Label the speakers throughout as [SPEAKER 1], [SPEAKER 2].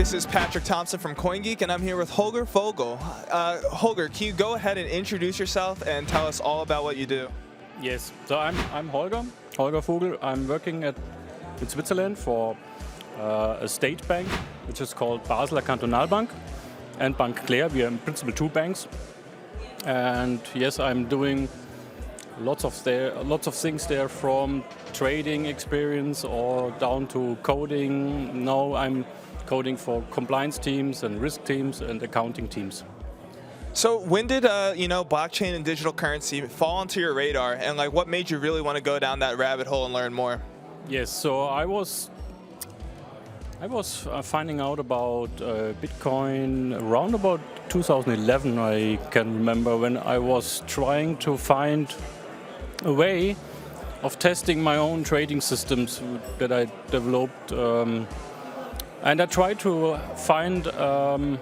[SPEAKER 1] This is Patrick Thompson from CoinGeek, and I'm here with Holger Vogel. Holger, can you go ahead and introduce yourself and tell us all about what you do?
[SPEAKER 2] Yes, so I'm Holger Vogel. I'm working in Switzerland for a state bank, which is called Basler Kantonalbank and Bank Claire. We are in principle two banks, and yes, I'm doing lots of things there, from trading experience or down to coding. Now I'm coding for compliance teams and risk teams and accounting teams.
[SPEAKER 1] So when did blockchain and digital currency fall onto your radar, and what made you really want to go down that rabbit hole and learn more?
[SPEAKER 2] Yes, so I was finding out about Bitcoin around about 2011. I can remember when I was trying to find a way of testing my own trading systems that I developed, and I tried to find a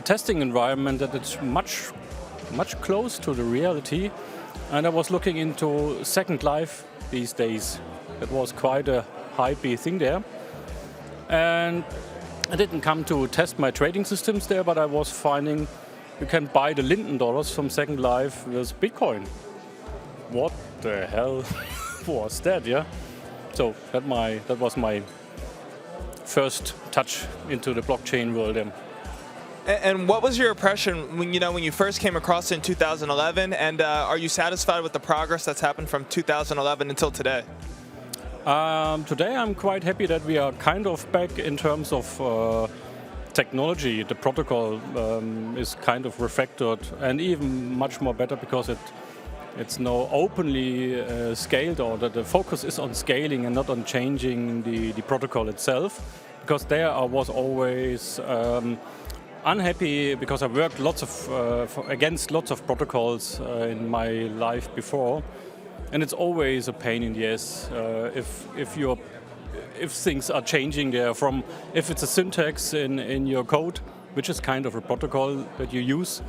[SPEAKER 2] testing environment that is much close to the reality, and I was looking into Second Life these days. It was quite a hypey thing there, and I didn't come to test my trading systems there, but I was finding you can buy the Linden dollars from Second Life with Bitcoin. What the hell was that? Yeah, so that was my first touch into the blockchain world.
[SPEAKER 1] And what was your impression when you first came across it in 2011? And are you satisfied with the progress that's happened from 2011 until today?
[SPEAKER 2] Today I'm quite happy that we are kind of back in terms of technology. The protocol is kind of refactored and even much more better because it's now openly scaled, or that the focus is on scaling and not on changing the protocol itself. Because there I was always unhappy because I worked against lots of protocols in my life before, and it's always a pain in the ass if things are changing there. If it's a syntax in your code, which is kind of a protocol that you use,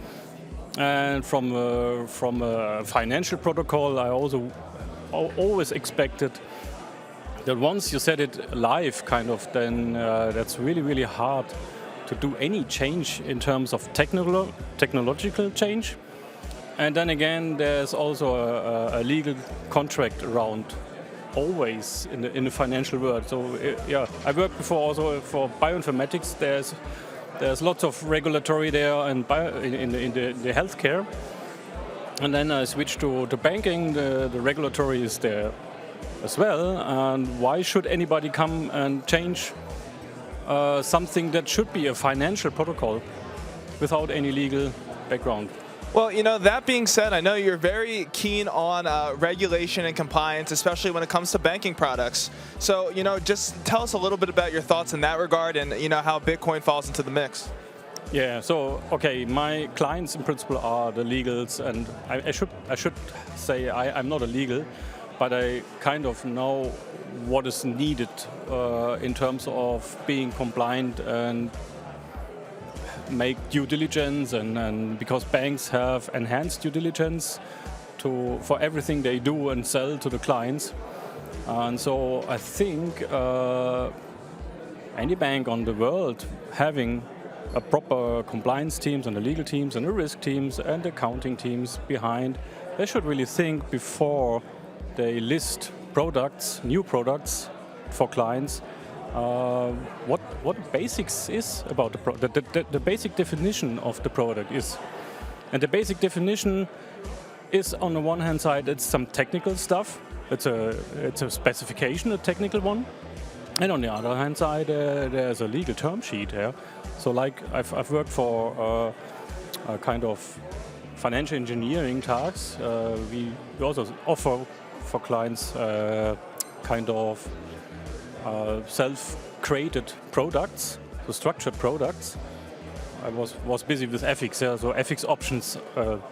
[SPEAKER 2] and from a financial protocol, I also always expected that once you set it live, then that's really hard to do any change in terms of technological change. And then again, there's also a legal contract around always in the financial world. So yeah, I worked before also for bioinformatics. There's lots of regulatory there and in the healthcare. And then I switched to banking. The regulatory is there as well. And why should anybody come and change something that should be a financial protocol without any legal background?
[SPEAKER 1] Well, that being said, I know you're very keen on regulation and compliance, especially when it comes to banking products. So, just tell us a little bit about your thoughts in that regard and, how Bitcoin falls into the mix.
[SPEAKER 2] Yeah, so, okay, my clients in principle are the legals, and I should say I'm not a legal, but I kind of know what is needed in terms of being compliant and make due diligence, and because banks have enhanced due diligence for everything they do and sell to the clients. And so I think any bank on the world having a proper compliance teams and the legal teams and the risk teams and the accounting teams behind, they should really think before they list new products for clients, what basics is about the basic definition of the product is. And the basic definition is, on the one hand side, it's some technical stuff. It's a specification, a technical one. And on the other hand side, there's a legal term sheet here. So like I've worked for a kind of financial engineering tasks. We also offer for clients kind of self-created products, so structured products. I was busy with FX, so FX options,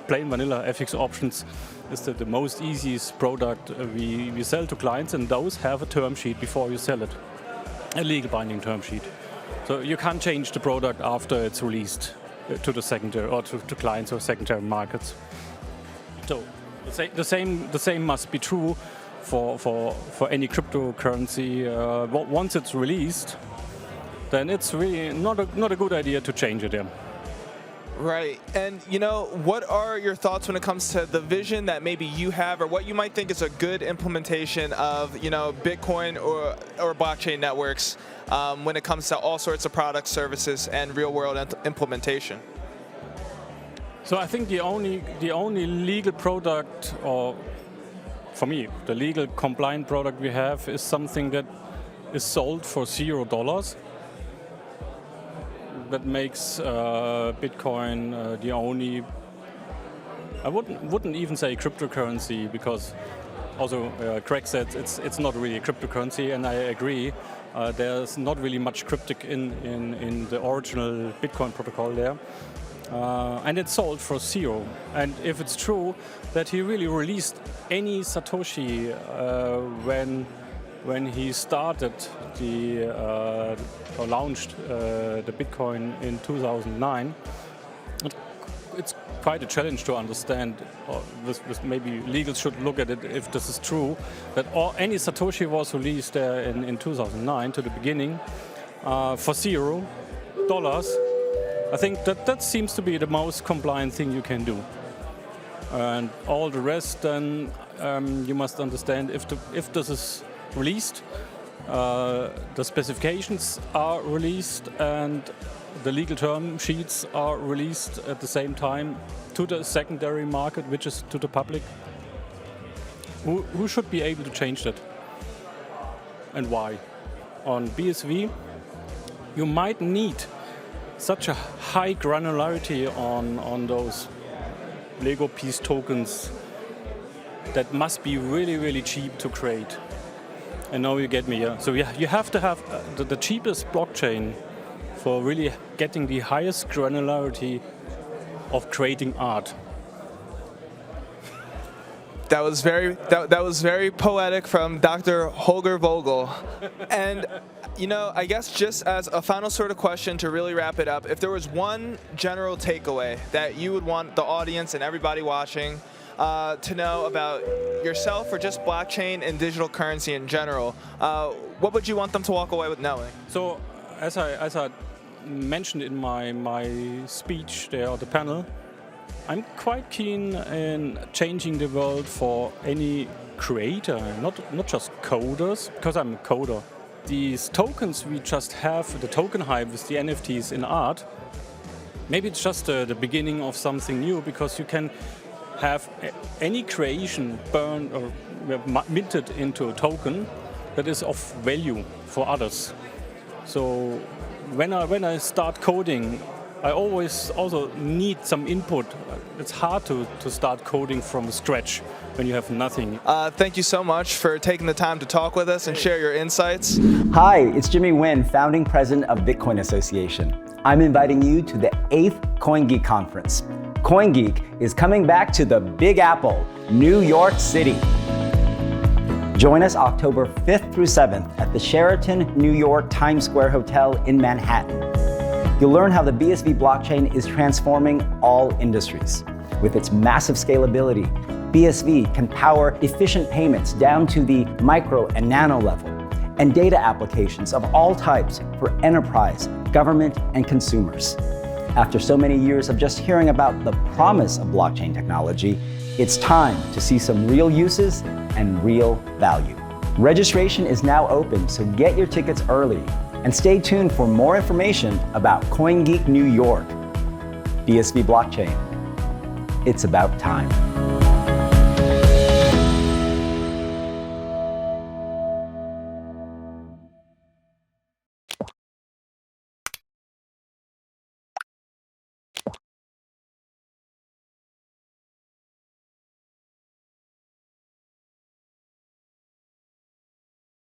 [SPEAKER 2] plain vanilla FX options is the most easiest product we sell to clients, and those have a term sheet before you sell it, a legal binding term sheet. So you can't change the product after it's released to the secondary or to clients or secondary markets. So the same must be true for any cryptocurrency. Once it's released, then it's really not a good idea to change it. Yeah.
[SPEAKER 1] Right. And, what are your thoughts when it comes to the vision that maybe you have, or what you might think is a good implementation of, Bitcoin or blockchain networks when it comes to all sorts of products, services, and real-world implementation?
[SPEAKER 2] So I think the only legal product, or for me, the legal compliant product we have is something that is sold for $0. That makes Bitcoin the only. I wouldn't even say cryptocurrency, because also Craig said it's not really a cryptocurrency, and I agree. There's not really much cryptic in the original Bitcoin protocol there, and it's sold for $0. And if it's true that he really released any Satoshi when he started or launched the Bitcoin in 2009, it's quite a challenge to understand. Maybe legal should look at it if this is true, that any Satoshi was released in 2009 to the beginning for $0. I think that seems to be the most compliant thing you can do. And all the rest, then you must understand if this is released, the specifications are released, and the legal term sheets are released at the same time to the secondary market, which is to the public. Who should be able to change that, and why? On BSV, you might need such a high granularity on those Lego piece tokens that must be really, really cheap to create. And now you get me, yeah? So you have to have the cheapest blockchain for really getting the highest granularity of creating art.
[SPEAKER 1] That was very poetic from Dr. Holger Vogel. And I guess just as a final sort of question to really wrap it up, if there was one general takeaway that you would want the audience and everybody watching to know about yourself, or just blockchain and digital currency in general, what would you want them to walk away with knowing?
[SPEAKER 2] So, as I mentioned in my speech there on the panel, I'm quite keen in changing the world for any creator, not just coders, because I'm a coder. These tokens we just have, the token hype with the NFTs in art, maybe it's just the beginning of something new, because you can have any creation burned or minted into a token that is of value for others. So when I start coding, I always also need some input. It's hard to start coding from scratch when you have nothing.
[SPEAKER 1] Thank you so much for taking the time to talk with us and share your insights.
[SPEAKER 3] Hi, it's Jimmy Nguyen, founding president of Bitcoin Association. I'm inviting you to the 8th CoinGeek Conference. CoinGeek is coming back to the Big Apple, New York City. Join us October 5th through 7th at the Sheraton New York Times Square Hotel in Manhattan. You'll learn how the BSV blockchain is transforming all industries. With its massive scalability, BSV can power efficient payments down to the micro and nano level, and data applications of all types for enterprise, government, and consumers. After so many years of just hearing about the promise of blockchain technology, it's time to see some real uses and real value. Registration is now open, so get your tickets early, and stay tuned for more information about CoinGeek New York. BSV Blockchain. It's about time.